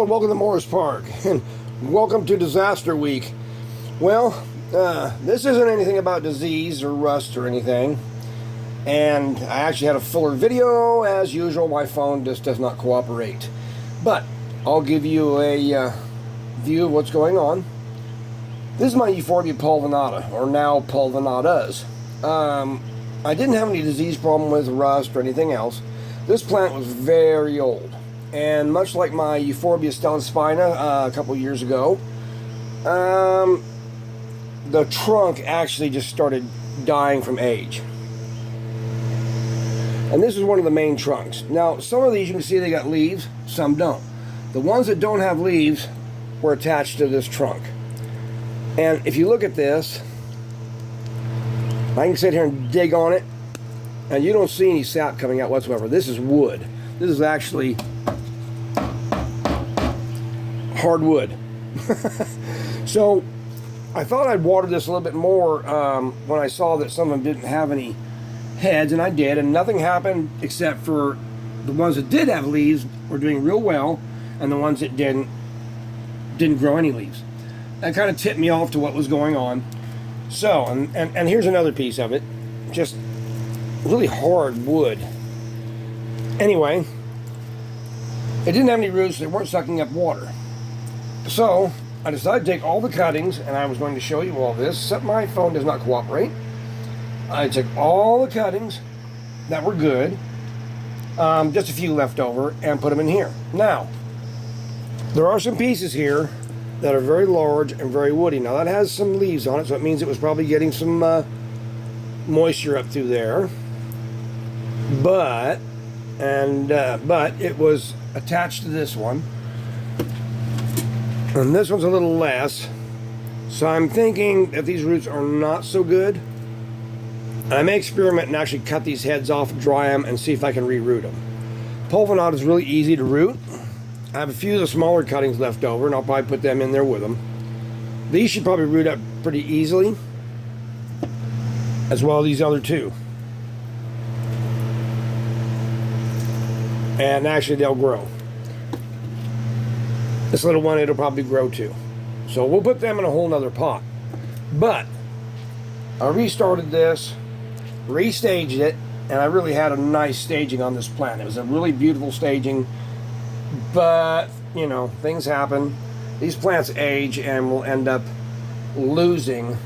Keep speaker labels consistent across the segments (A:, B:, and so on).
A: welcome to Morris Park, and welcome to Disaster Week. Well, this isn't anything about disease or rust or anything, and I actually had a fuller video. As usual, my phone just does not cooperate. But I'll give you a view of what's going on. This is my Euphorbia pulvinata, or now pulvinatas. I didn't have any disease problem with rust or anything else. This plant was very old. And much like my Euphorbia stellospina a couple years ago, the trunk actually just started dying from age. And this is one of the main trunks. Now, some of these you can see they got leaves, some don't. The ones that don't have leaves were attached to this trunk. And if you look at this, I can sit here and dig on it, and you don't see any sap coming out whatsoever. This is wood. This is actually hardwood. So I thought I'd water this a little bit more when I saw that some of them didn't have any heads, and I did, and nothing happened except for the ones that did have leaves were doing real well, and the ones that didn't grow any leaves. That kind of tipped me off to what was going on. So, and here's another piece of it, just really hard wood. Anyway, it didn't have any roots, they weren't sucking up water. So I decided to take all the cuttings, and I was going to show you all this, except my phone does not cooperate. I took all the cuttings that were good, just a few left over, and put them in here. Now, there are some pieces here that are very large and very woody. Now that has some leaves on it, so it means it was probably getting some moisture up through there. But it was attached to this one. And this one's a little less. So I'm thinking that these roots are not so good. I may experiment and actually cut these heads off, dry them, and see if I can re-root them. Pulvinata is really easy to root. I have a few of the smaller cuttings left over, and I'll probably put them in there with them. These should probably root up pretty easily, as well as these other two. And actually they'll grow. This little one, it'll probably grow too. So we'll put them in a whole nother pot. But I restarted this, restaged it, and I really had a nice staging on this plant. It was a really beautiful staging, but you know, things happen. These plants age and will end up losing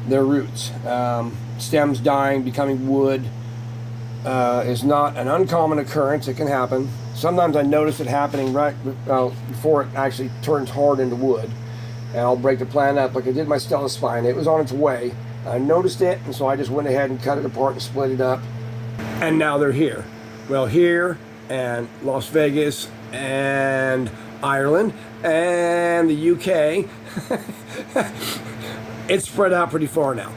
A: their roots. Stems dying, becoming wood is not an uncommon occurrence. It can happen. Sometimes I notice it happening right before it actually turns hard into wood, and I'll break the plant up like I did my stellospina. It was on its way. I noticed it, and so I just went ahead and cut it apart and split it up, and now they're here. Well, here and Las Vegas and Ireland and the UK, it's spread out pretty far now.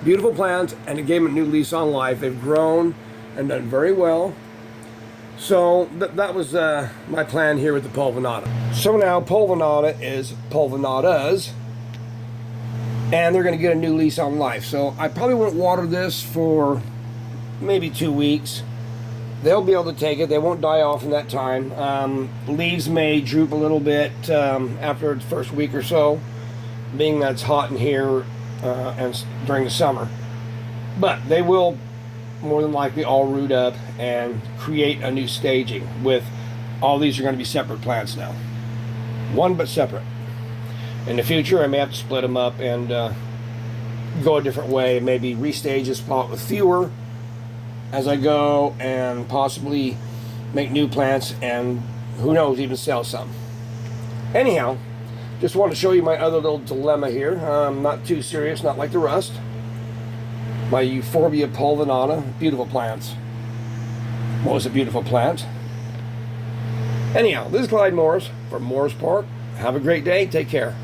A: Beautiful plants, and it gave them a new lease on life. They've grown and done very well. So that was my plan here with the pulvinata. So now pulvinata is pulvinatas, and they're going to get a new lease on life. So I probably won't water this for maybe 2 weeks. They'll be able to take it. They won't die off in that time. Leaves may droop a little bit after the first week or so, being that it's hot in here and during the summer. But they will more than likely all root up and create a new staging. With all these are going to be separate plants now. One but separate. In the future I may have to split them up and go a different way, maybe restage this pot with fewer as I go, and possibly make new plants, and who knows, even sell some. Anyhow, just want to show you my other little dilemma here. Not too serious, not like the rust. My Euphorbia pulvinata, beautiful plants. Was a beautiful plant. Anyhow, this is Clyde Morris from Morris Park. Have a great day. Take care.